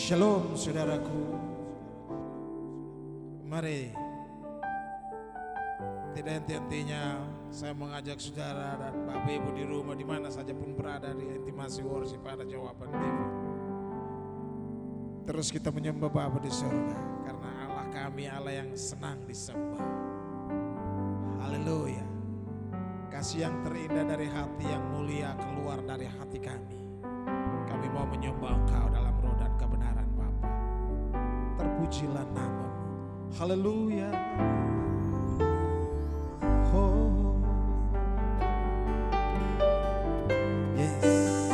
Shalom saudaraku. Mari tidak henti-hentinya saya mengajak saudara dan Bapak Ibu di rumah di mana saja pun berada di Intimasi Worship pada Jawaban TV. Terus kita menyembah Bapa di surga karena Allah kami Allah yang senang disembah. Haleluya. Kasih yang terindah dari hati yang mulia keluar dari hati kami. Kami mau menyembah Engkau dalam roh dan kebenaran Bapa. Terpujilah namamu. Haleluya. Oh. Yes.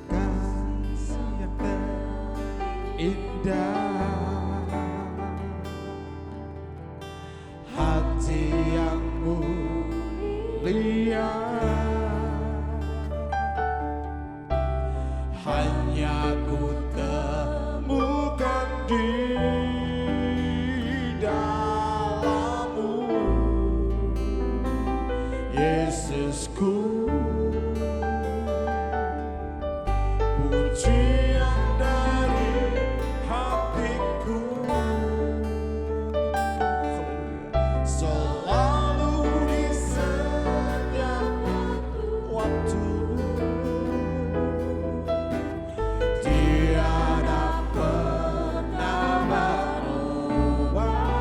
Kasih yang terindah, hati yang mulia, hanya ku temukan di dalam-Mu, Yesusku. Pujian dari hatiku selalu di setiap waktu. Tiada pernah berubah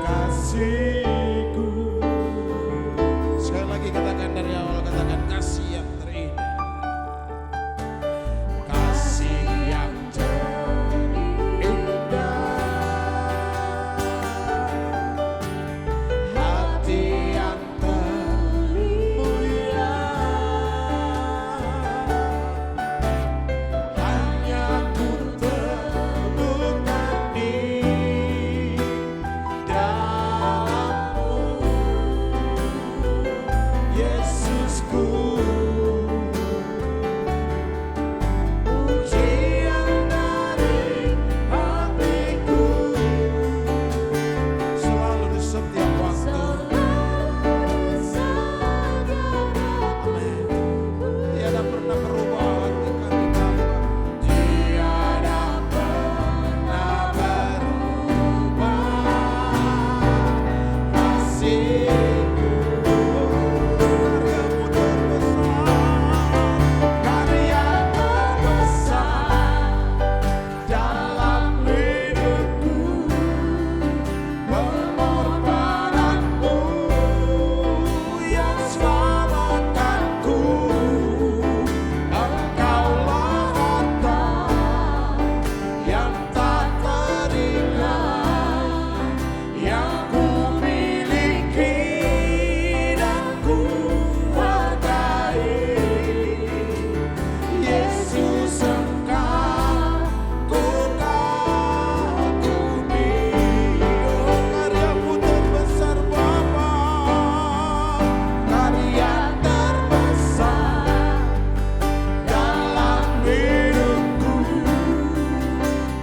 kasih-Ku. Sekali lagi katakan dari awal, katakan kasih yang terindah. Kasih yang terindah, hati yang termulia, hanya ku temukan di dalam-Mu, Yesusku. Pujian dari hatiku selalu di setiap waktu. Amin. Tiada pernah berubah hati kami Bapa. Tiada pernah berubah kasih-Ku. Karya-Mu terbesar, karya terbesar dalam hidupku, pengorbananmu yang selamatkanku. Engkaulah harta yang tak teringat yang ku miliki dan ku hargai. Yesus, Engkau ku kagumi. Oh, karya-Mu terbesar Bapa, karya terbesar dalam hidupku,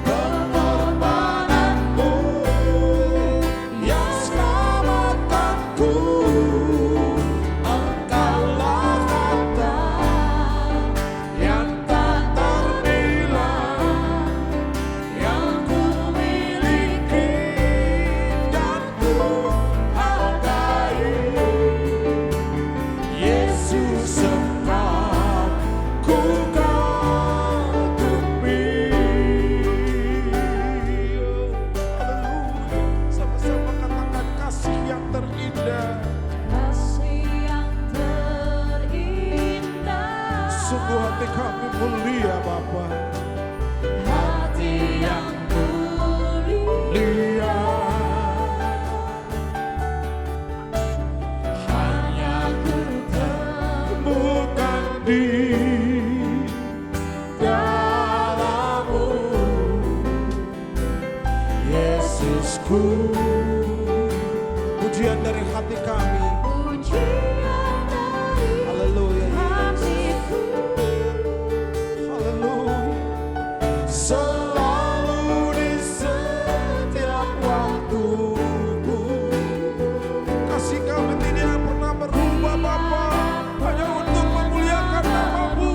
pengorbananmu yang selamatkanku. Engkaulah harta yang tak ternilai yang ku miliki dan ku hargai. Yesus, Engkau ku kagumi. Haleluya. Sama-sama katakan kasih yang terindah. Kasih yang terindah, Sungguh hati kami mulia Bapa. hati yang mulia, Hanya ku temukan di dalam-Mu, Yesusku. Pujian dari hati kami. pujian dari Haleluya Yesus. hatiku, Haleluya. Selalu di setiap waktuku. Kasih kami tidak pernah berubah Bapa, hanya untuk memuliakan nama-Mu.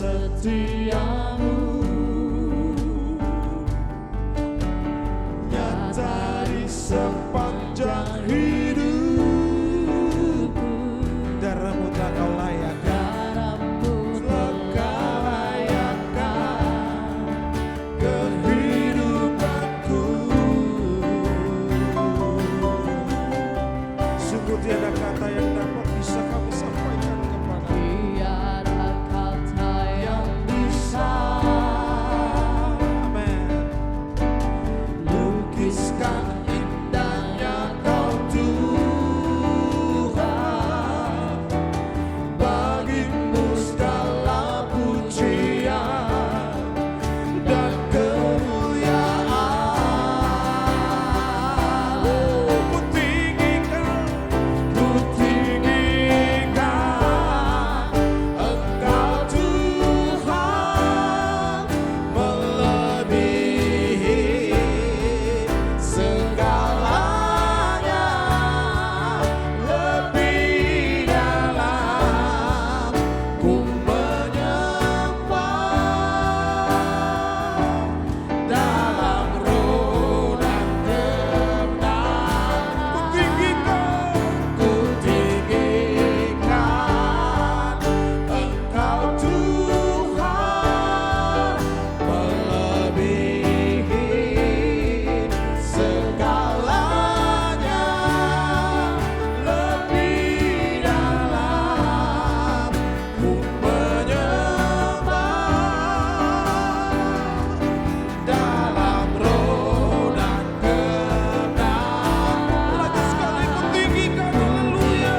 setiamu nyata di sepanjang hidupku. Darahmu telah kau layakkan, darahmu telah kau layakkan kehidupanku. Sungguh tiada kata yang dapat bisa kami sampaikan kepada tiada kata yang bisa Amen. lukiskan indahnya Kau Tuhan. Bagimu segala pujian dan kemuliaan. Ku tinggikan Engkau Tuhan, melebihi segalanya, lebih dalam ku menyembah dalam roh dan kebenaran. Ku tinggikan Engkau Tuhan, melebihi segalanya, lebih dalam ku menyembah dalam roh dan kebenaran. lagi sekali ku tinggikan, haleluya.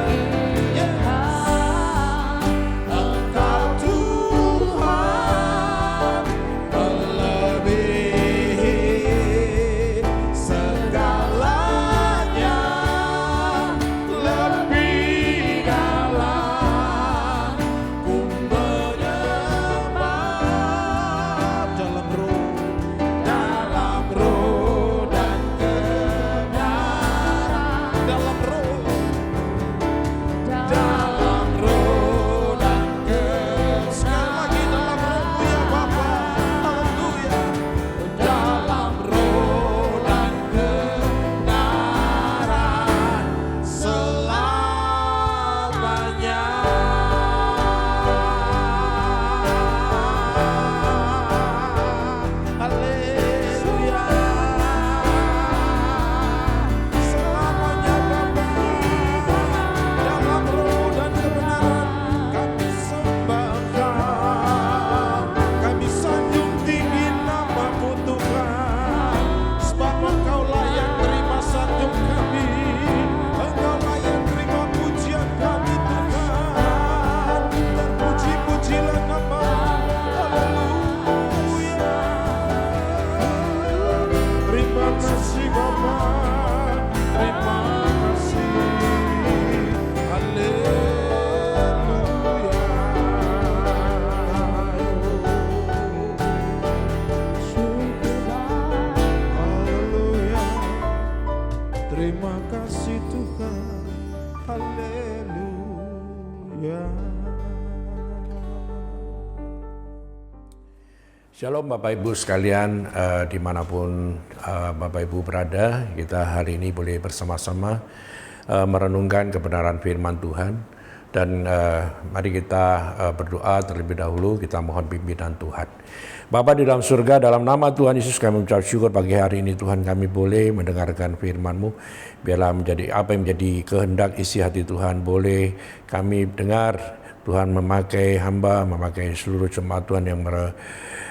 Engkau Tuhan, melebihi segalanya, lebih dalam ku menyembah Dalam roh, dan kebenaran. dalam roh, Dalam roh dan sekali lagi dalam rohmu ya Bapa, haleluya. dalam roh dan kebenaran selamanya. Haleluya. Selamanya Bapa, dalam roh dan kebenaran kami sembah Kau. Kami sanjung tinggi nama-Mu Tuhan, sebab Engkau layak terima sanjung kami, Engkau layak terima pujian kami Tuhan. Terpuji-pujilah nama-Mu, haleluya. Terima kasih Bapa, terima kasih, haleluya. Terima kasih Tuhan, haleluya. Shalom Bapak Ibu sekalian, dimanapun Bapak Ibu berada, kita hari ini boleh bersama-sama merenungkan kebenaran firman Tuhan. Dan mari kita berdoa terlebih dahulu, kita mohon pimpinan Tuhan. Bapa di dalam surga, dalam nama Tuhan Yesus kami mengucap syukur pagi hari ini Tuhan, kami boleh mendengarkan firman-Mu. Biarlah menjadi apa yang menjadi kehendak isi hati Tuhan, boleh kami dengar Tuhan memakai hamba, memakai seluruh jemaat Tuhan yang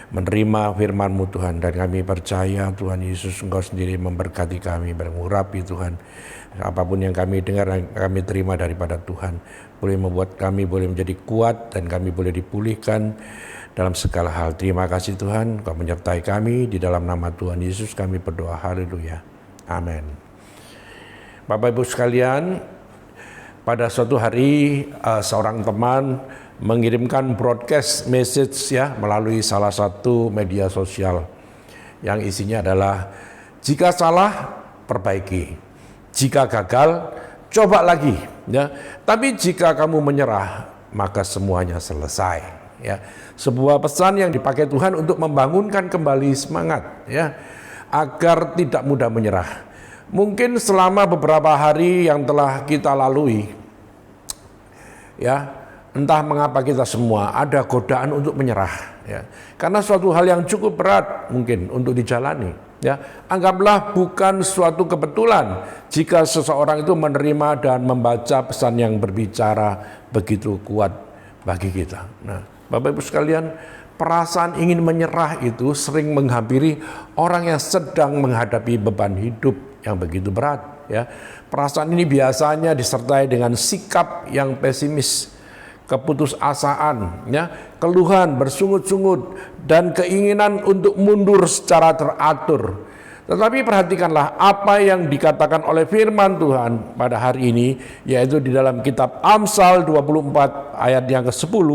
menerima firman-Mu Tuhan. Dan kami percaya Tuhan Yesus Engkau sendiri memberkati kami, mengurapi Tuhan. Apapun yang kami dengar, kami terima daripada Tuhan, boleh membuat kami boleh menjadi kuat dan kami boleh dipulihkan dalam segala hal. Terima kasih Tuhan, Kau menyertai kami. Di dalam nama Tuhan Yesus kami berdoa, haleluya, amin. Bapak Ibu sekalian, pada suatu hari seorang teman mengirimkan broadcast message ya melalui salah satu media sosial yang isinya adalah, jika salah perbaiki, jika gagal coba lagi ya, tapi jika kamu menyerah maka semuanya selesai ya. Sebuah pesan yang dipakai Tuhan untuk membangunkan kembali semangat, ya, agar tidak mudah menyerah. Mungkin selama beberapa hari yang telah kita lalui, ya, entah mengapa kita semua ada godaan untuk menyerah, ya. Karena suatu hal yang cukup berat mungkin untuk dijalani, ya. Anggaplah bukan suatu kebetulan jika seseorang itu menerima dan membaca pesan yang berbicara begitu kuat bagi kita. Nah, Bapak Ibu sekalian, perasaan ingin menyerah itu sering menghampiri orang yang sedang menghadapi beban hidup yang begitu berat, ya. Perasaan ini biasanya disertai dengan sikap yang pesimis, keputusasaan, ya, keluhan, bersungut-sungut, dan keinginan untuk mundur secara teratur. Tetapi perhatikanlah apa yang dikatakan oleh firman Tuhan pada hari ini, yaitu di dalam kitab Amsal 24 ayat yang ke-10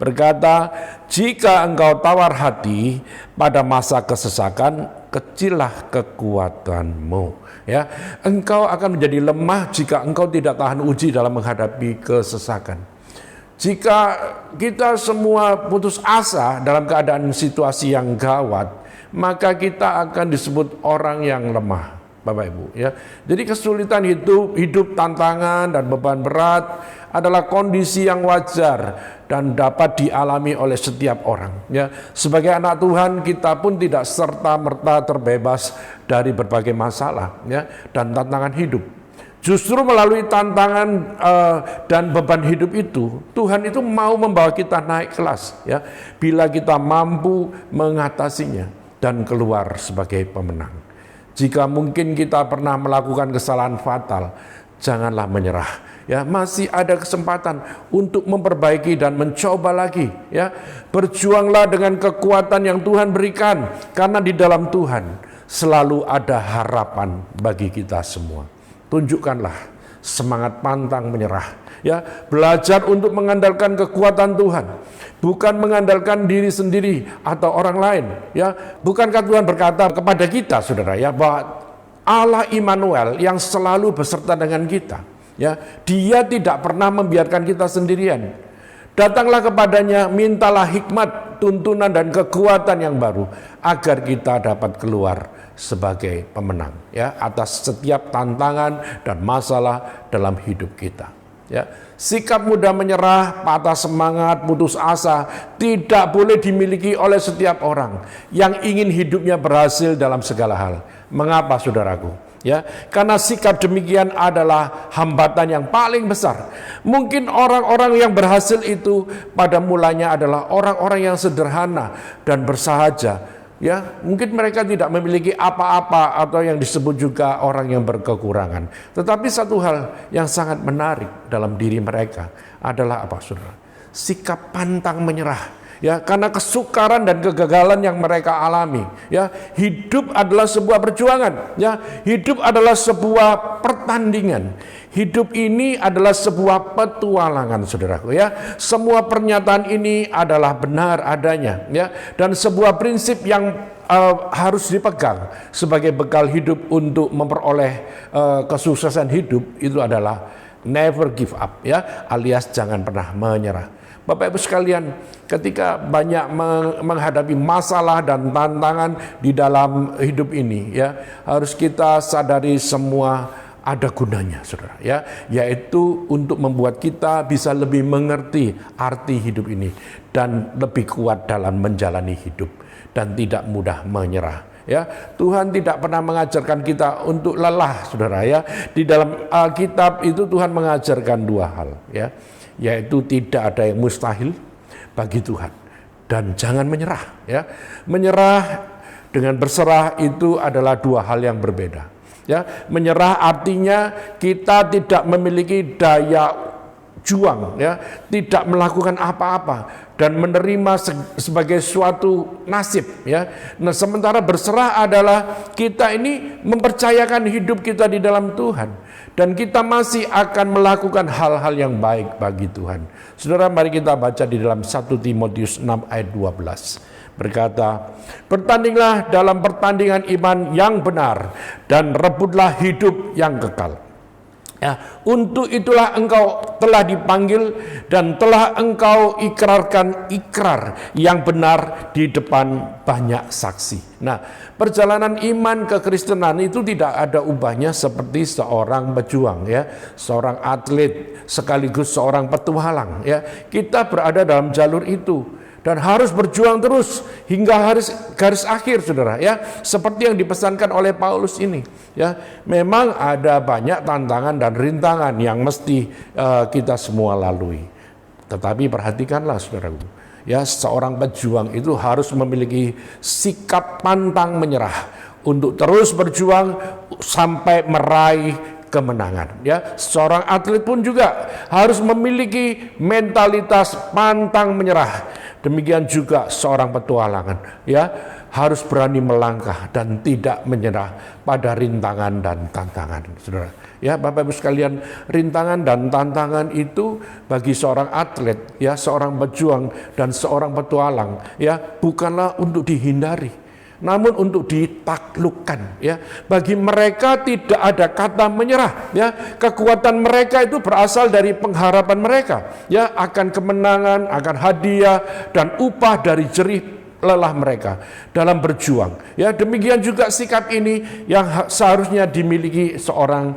berkata, "Jika engkau tawar hati pada masa kesesakan, kecillah kekuatanmu." Ya, engkau akan menjadi lemah jika engkau tidak tahan uji dalam menghadapi kesesakan. Jika kita semua putus asa dalam keadaan situasi yang gawat, maka kita akan disebut orang yang lemah, Bapak Ibu, ya. Jadi kesulitan hidup, tantangan dan beban berat adalah kondisi yang wajar dan dapat dialami oleh setiap orang, ya. Sebagai anak Tuhan, kita pun tidak serta-merta terbebas dari berbagai masalah, ya, dan tantangan hidup. Justru melalui tantangan dan beban hidup itu, Tuhan itu mau membawa kita naik kelas, ya, bila kita mampu mengatasinya dan keluar sebagai pemenang. Jika mungkin kita pernah melakukan kesalahan fatal, janganlah menyerah, ya. Masih ada kesempatan untuk memperbaiki dan mencoba lagi, ya. Berjuanglah dengan kekuatan yang Tuhan berikan, karena di dalam Tuhan selalu ada harapan bagi kita semua. Tunjukkanlah semangat pantang menyerah, ya. Belajar untuk mengandalkan kekuatan Tuhan, bukan mengandalkan diri sendiri atau orang lain, ya. Bukankah Tuhan berkata kepada kita, saudara, ya, bahwa Allah Immanuel yang selalu beserta dengan kita, ya. Dia tidak pernah membiarkan kita sendirian. Datanglah kepadanya, mintalah hikmat, tuntunan dan kekuatan yang baru agar kita dapat keluar sebagai pemenang, ya, atas setiap tantangan dan masalah dalam hidup kita, ya. Sikap mudah menyerah, patah semangat, putus asa tidak boleh dimiliki oleh setiap orang yang ingin hidupnya berhasil dalam segala hal. Mengapa, saudaraku? Ya, karena sikap demikian adalah hambatan yang paling besar. Mungkin orang-orang yang berhasil itu pada mulanya adalah orang-orang yang sederhana dan bersahaja. Ya, mungkin mereka tidak memiliki apa-apa atau yang disebut juga orang yang berkekurangan. Tetapi satu hal yang sangat menarik dalam diri mereka adalah apa, saudara? Sikap pantang menyerah. Ya, karena kesukaran dan kegagalan yang mereka alami, ya, hidup adalah sebuah perjuangan, ya, hidup adalah sebuah pertandingan. Hidup ini adalah sebuah petualangan, saudaraku, ya. Semua pernyataan ini adalah benar adanya, ya, dan sebuah prinsip yang harus dipegang sebagai bekal hidup untuk memperoleh kesuksesan hidup itu adalah never give up, ya, alias jangan pernah menyerah. Bapak Ibu sekalian, ketika banyak menghadapi masalah dan tantangan di dalam hidup ini, ya, harus kita sadari semua ada gunanya, saudara, ya, yaitu untuk membuat kita bisa lebih mengerti arti hidup ini dan lebih kuat dalam menjalani hidup dan tidak mudah menyerah. Ya, Tuhan tidak pernah mengajarkan kita untuk lelah, saudara, ya. Di dalam Alkitab itu Tuhan mengajarkan dua hal, ya, yaitu tidak ada yang mustahil bagi Tuhan dan jangan menyerah, ya. Menyerah dengan berserah itu adalah dua hal yang berbeda, ya. Menyerah artinya kita tidak memiliki daya juang, ya, tidak melakukan apa-apa dan menerima sebagai suatu nasib, ya. Nah, sementara berserah adalah kita ini mempercayakan hidup kita di dalam Tuhan dan kita masih akan melakukan hal-hal yang baik bagi Tuhan. Saudara, mari kita baca di dalam 1 Timotius 6 ayat 12. Berkata, "Bertandinglah dalam pertandingan iman yang benar dan rebutlah hidup yang kekal, Ya, untuk itulah engkau telah dipanggil dan telah engkau ikrarkan ikrar yang benar di depan banyak saksi. Nah, perjalanan iman kekristenan itu tidak ada ubahnya seperti seorang pejuang, ya, seorang atlet sekaligus seorang petualang, ya. Kita berada dalam jalur itu dan harus berjuang terus hingga garis akhir, saudara, ya, seperti yang dipesankan oleh Paulus ini, ya. Memang ada banyak tantangan dan rintangan yang mesti kita semua lalui, tetapi perhatikanlah, saudaraku, ya, seorang pejuang itu harus memiliki sikap pantang menyerah untuk terus berjuang sampai meraih kemenangan, ya. Seorang atlet pun juga harus memiliki mentalitas pantang menyerah. Demikian juga seorang petualangan, ya, harus berani melangkah dan tidak menyerah pada rintangan dan tantangan, saudara. Ya, Bapak Ibu sekalian, rintangan dan tantangan itu bagi seorang atlet, ya, seorang pejuang dan seorang petualang, ya, bukanlah untuk dihindari, namun untuk ditaklukkan, ya. Bagi mereka tidak ada kata menyerah, ya. Kekuatan mereka itu berasal dari pengharapan mereka, ya, akan kemenangan, akan hadiah dan upah dari jerih lelah mereka dalam berjuang, ya. Demikian juga sikap ini yang seharusnya dimiliki seorang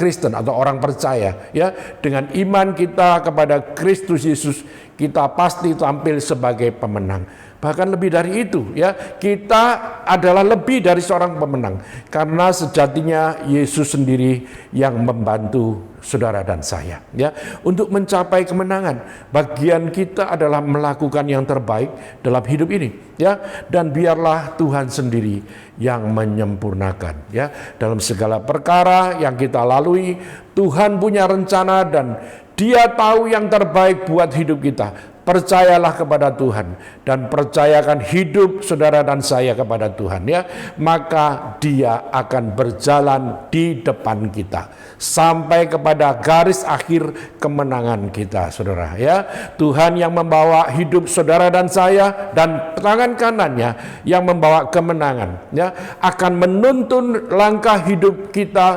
Kristen atau orang percaya, ya. Dengan iman kita kepada Kristus Yesus, kita pasti tampil sebagai pemenang. Bahkan lebih dari itu, ya, kita adalah lebih dari seorang pemenang, karena sejatinya Yesus sendiri yang membantu saudara dan saya, ya, untuk mencapai kemenangan. Bagian kita adalah melakukan yang terbaik dalam hidup ini, ya, dan biarlah Tuhan sendiri yang menyempurnakan, ya, dalam segala perkara yang kita lalui. Tuhan punya rencana dan Dia tahu yang terbaik buat hidup kita. Percayalah kepada Tuhan dan percayakan hidup saudara dan saya kepada Tuhan, ya. Maka Dia akan berjalan di depan kita sampai kepada garis akhir kemenangan kita, saudara, ya. Tuhan yang membawa hidup saudara dan saya, dan tangan kanannya yang membawa kemenangan, ya, akan menuntun langkah hidup kita.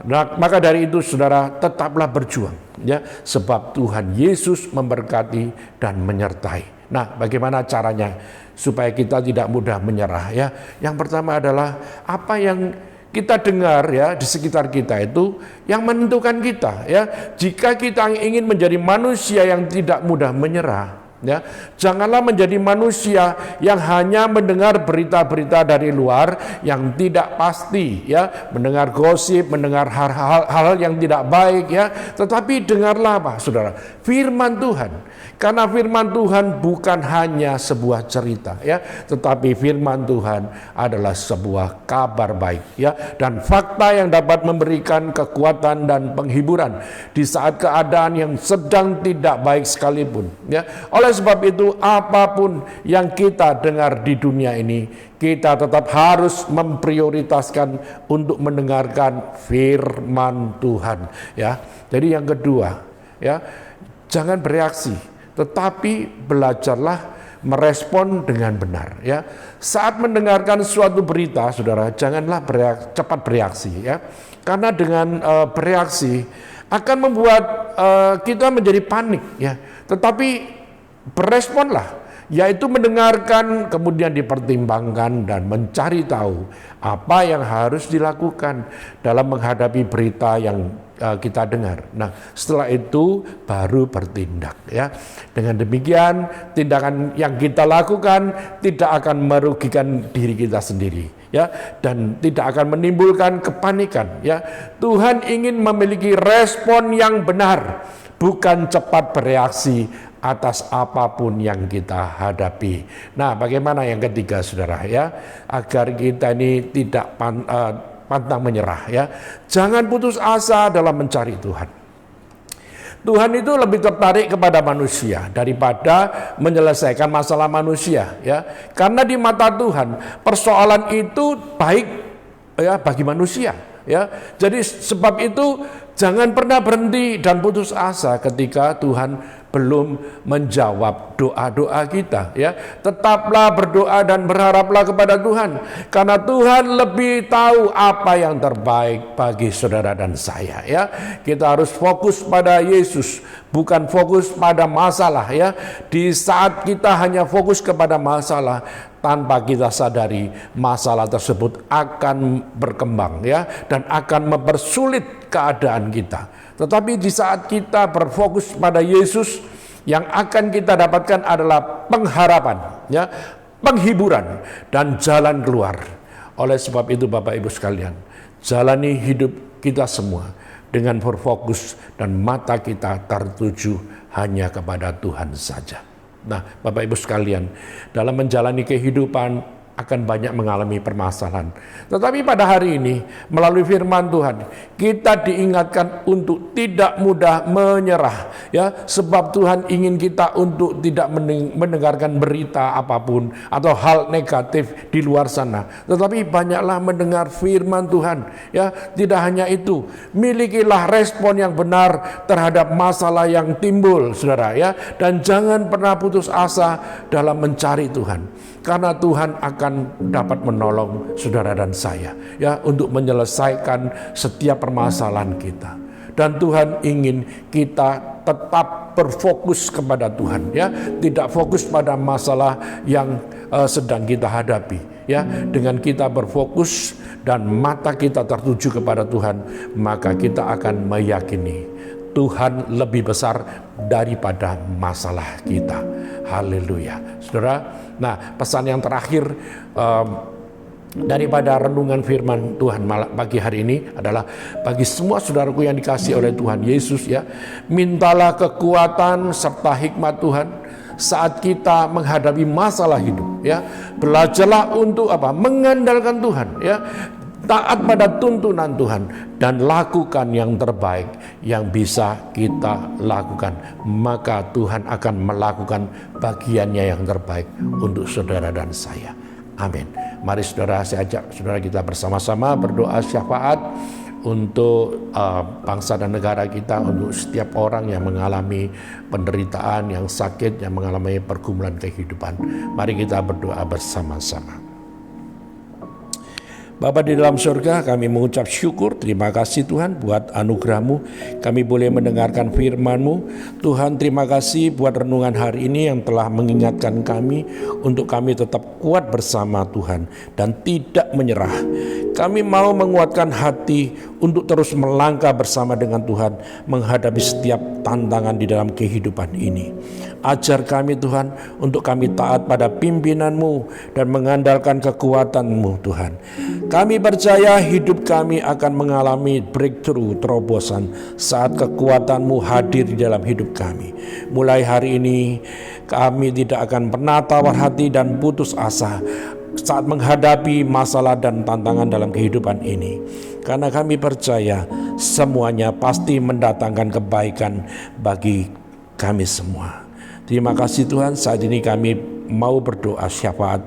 Nah, maka dari itu saudara, tetaplah berjuang, ya, sebab Tuhan Yesus memberkati dan menyertai. Nah, bagaimana caranya supaya kita tidak mudah menyerah, ya? Yang pertama adalah apa yang kita dengar, ya, di sekitar kita itu yang menentukan kita, ya. Jika kita ingin menjadi manusia yang tidak mudah menyerah, ya, janganlah menjadi manusia yang hanya mendengar berita-berita dari luar yang tidak pasti, ya, mendengar gosip, mendengar hal-hal yang tidak baik, ya. Tetapi dengarlah apa, saudara? Firman Tuhan. Karena firman Tuhan bukan hanya sebuah cerita, ya, tetapi firman Tuhan adalah sebuah kabar baik, ya, dan fakta yang dapat memberikan kekuatan dan penghiburan di saat keadaan yang sedang tidak baik sekalipun, ya. Oleh sebab itu, apapun yang kita dengar di dunia ini, kita tetap harus memprioritaskan untuk mendengarkan firman Tuhan, ya. Jadi yang kedua, ya, jangan bereaksi, tetapi belajarlah merespon dengan benar, ya. Saat mendengarkan suatu berita, saudara, janganlah cepat bereaksi, ya. Karena dengan bereaksi akan membuat kita menjadi panik, ya. Tetapi beresponlah, yaitu mendengarkan, kemudian dipertimbangkan dan mencari tahu apa yang harus dilakukan dalam menghadapi berita yang kita dengar. Nah, setelah itu baru bertindak, ya. Dengan demikian, tindakan yang kita lakukan tidak akan merugikan diri kita sendiri, ya, dan tidak akan menimbulkan kepanikan, ya. Tuhan ingin memiliki respon yang benar, bukan cepat bereaksi atas apapun yang kita hadapi. Nah, bagaimana yang ketiga, saudara, ya, agar kita ini tidak pantang menyerah, ya. Jangan putus asa dalam mencari Tuhan. Tuhan itu lebih tertarik kepada manusia daripada menyelesaikan masalah manusia, ya. Karena di mata Tuhan persoalan itu baik, ya, bagi manusia, ya. Jadi sebab itu jangan pernah berhenti dan putus asa ketika Tuhan belum menjawab doa-doa kita, ya. Tetaplah berdoa dan berharaplah kepada Tuhan, karena Tuhan lebih tahu apa yang terbaik bagi saudara dan saya, ya. Kita harus fokus pada Yesus, bukan fokus pada masalah, ya. Di saat kita hanya fokus kepada masalah, tanpa kita sadari masalah tersebut akan berkembang, ya, dan akan mempersulit keadaan kita. Tetapi di saat kita berfokus pada Yesus, yang akan kita dapatkan adalah pengharapan, ya, penghiburan dan jalan keluar. Oleh sebab itu Bapak Ibu sekalian, jalani hidup kita semua dengan berfokus dan mata kita tertuju hanya kepada Tuhan saja. Nah, Bapak Ibu sekalian, dalam menjalani kehidupan akan banyak mengalami permasalahan. Tetapi pada hari ini, melalui firman Tuhan, kita diingatkan untuk tidak mudah menyerah, ya, sebab Tuhan ingin kita untuk tidak mendengarkan berita apapun atau hal negatif di luar sana. Tetapi banyaklah mendengar firman Tuhan, ya. Tidak hanya itu, milikilah respon yang benar terhadap masalah yang timbul, saudara, ya, dan jangan pernah putus asa dalam mencari Tuhan. Karena Tuhan akan dapat menolong saudara dan saya, ya, untuk menyelesaikan setiap permasalahan kita. Dan Tuhan ingin kita tetap berfokus kepada Tuhan, ya, tidak fokus pada masalah yang sedang kita hadapi, ya. Dengan kita berfokus dan mata kita tertuju kepada Tuhan, maka kita akan meyakini Tuhan lebih besar daripada masalah kita. Haleluya, saudara. Nah, pesan yang terakhir daripada renungan firman Tuhan pagi hari ini adalah bagi semua saudaraku yang dikasihi oleh Tuhan Yesus, ya, mintalah kekuatan serta hikmat Tuhan saat kita menghadapi masalah hidup, ya. Belajarlah untuk apa? Mengandalkan Tuhan, ya. Taat pada tuntunan Tuhan dan lakukan yang terbaik yang bisa kita lakukan, maka Tuhan akan melakukan bagiannya yang terbaik untuk saudara dan saya. Amin. Mari saudara, saya ajak saudara kita bersama-sama berdoa syafaat untuk bangsa dan negara kita, untuk setiap orang yang mengalami penderitaan, yang sakit, yang mengalami pergumulan kehidupan. Mari kita berdoa bersama-sama. Bapa di dalam surga, kami mengucap syukur, terima kasih Tuhan buat anugerah-Mu. Kami boleh mendengarkan firman-Mu. Tuhan, terima kasih buat renungan hari ini yang telah mengingatkan kami untuk kami tetap kuat bersama Tuhan dan tidak menyerah. Kami mau menguatkan hati untuk terus melangkah bersama dengan Tuhan menghadapi setiap tantangan di dalam kehidupan ini. Ajar kami Tuhan untuk kami taat pada pimpinan-Mu dan mengandalkan kekuatan-Mu Tuhan. Kami percaya hidup kami akan mengalami breakthrough, terobosan saat kekuatan-Mu hadir di dalam hidup kami. Mulai hari ini kami tidak akan pernah tawar hati dan putus asa saat menghadapi masalah dan tantangan dalam kehidupan ini. Karena kami percaya semuanya pasti mendatangkan kebaikan bagi kami semua. Terima kasih Tuhan, saat ini kami mau berdoa syafaat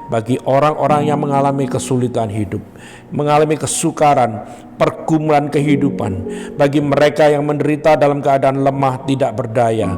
bagi orang-orang yang mengalami kesulitan hidup, mengalami kesukaran, pergumulan kehidupan, bagi mereka yang menderita dalam keadaan lemah tidak berdaya,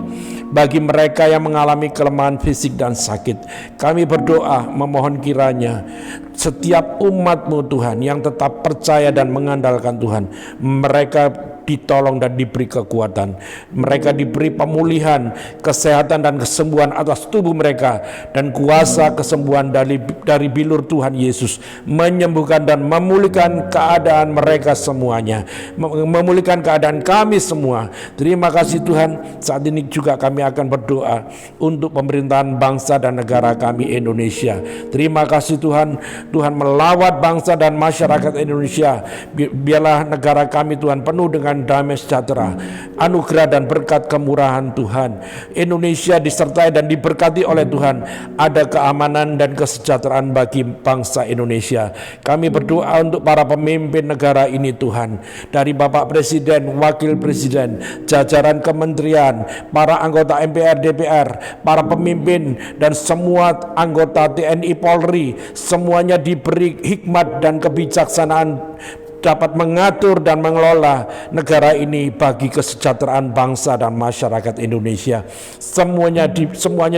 bagi mereka yang mengalami kelemahan fisik dan sakit. Kami berdoa memohon kiranya setiap umat-Mu Tuhan yang tetap percaya dan mengandalkan Tuhan, mereka ditolong dan diberi kekuatan, mereka diberi pemulihan, kesehatan dan kesembuhan atas tubuh mereka, dan kuasa kesembuhan dari bilur Tuhan Yesus menyembuhkan dan memulihkan keadaan mereka semuanya, memulihkan keadaan kami semua. Terima kasih Tuhan. Saat ini juga kami akan berdoa untuk pemerintahan bangsa dan negara kami Indonesia. Terima kasih Tuhan, Tuhan melawat bangsa dan masyarakat Indonesia. Biarlah negara kami Tuhan penuh dengan damai sejahtera, anugerah dan berkat kemurahan Tuhan. Indonesia disertai dan diberkati oleh Tuhan. Ada keamanan dan kesejahteraan bagi bangsa Indonesia. Kami berdoa untuk para pemimpin negara ini Tuhan, dari Bapak Presiden, Wakil Presiden, jajaran kementerian, para anggota MPR, DPR, para pemimpin dan semua anggota TNI Polri, semuanya diberi hikmat dan kebijaksanaan dapat mengatur dan mengelola negara ini bagi kesejahteraan bangsa dan masyarakat Indonesia. Semuanya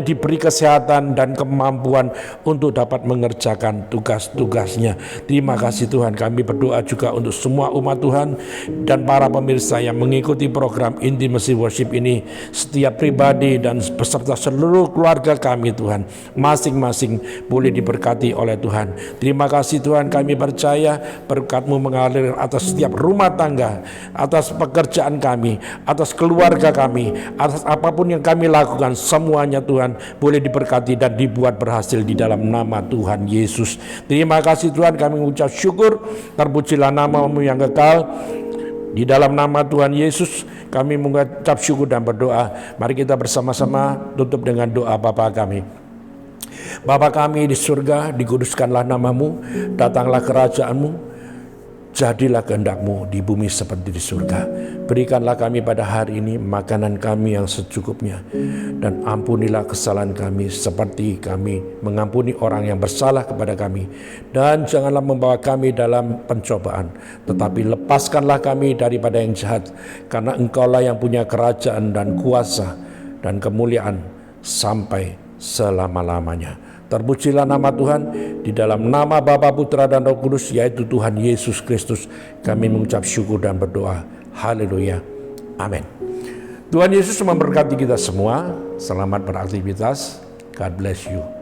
diberi kesehatan dan kemampuan untuk dapat mengerjakan tugas-tugasnya. Terima kasih Tuhan. Kami berdoa juga untuk semua umat Tuhan dan para pemirsa yang mengikuti program Intimacy Worship ini, setiap pribadi dan beserta seluruh keluarga kami Tuhan, masing-masing boleh diberkati oleh Tuhan. Terima kasih Tuhan, kami percaya berkat-Mu mengalir atas setiap rumah tangga, atas pekerjaan kami, atas keluarga kami, atas apapun yang kami lakukan, semuanya Tuhan boleh diberkati dan dibuat berhasil di dalam nama Tuhan Yesus. Terima kasih Tuhan, kami mengucap syukur, terpujilah nama-Mu yang kekal. Di dalam nama Tuhan Yesus kami mengucap syukur dan berdoa. Mari kita bersama-sama tutup dengan doa Bapa kami. Bapa kami di surga, dikuduskanlah nama-Mu, datanglah kerajaan-Mu, jadilah kehendak-Mu di bumi seperti di surga. Berikanlah kami pada hari ini makanan kami yang secukupnya, dan ampunilah kesalahan kami seperti kami mengampuni orang yang bersalah kepada kami. Dan janganlah membawa kami dalam pencobaan, tetapi lepaskanlah kami daripada yang jahat, karena Engkaulah yang punya kerajaan dan kuasa dan kemuliaan sampai selama-lamanya. Terpujilah nama Tuhan, di dalam nama Bapa, Putra, dan Roh Kudus, yaitu Tuhan Yesus Kristus, kami mengucap syukur dan berdoa. Haleluya. Amin. Tuhan Yesus memberkati kita semua. Selamat beraktivitas. God bless you.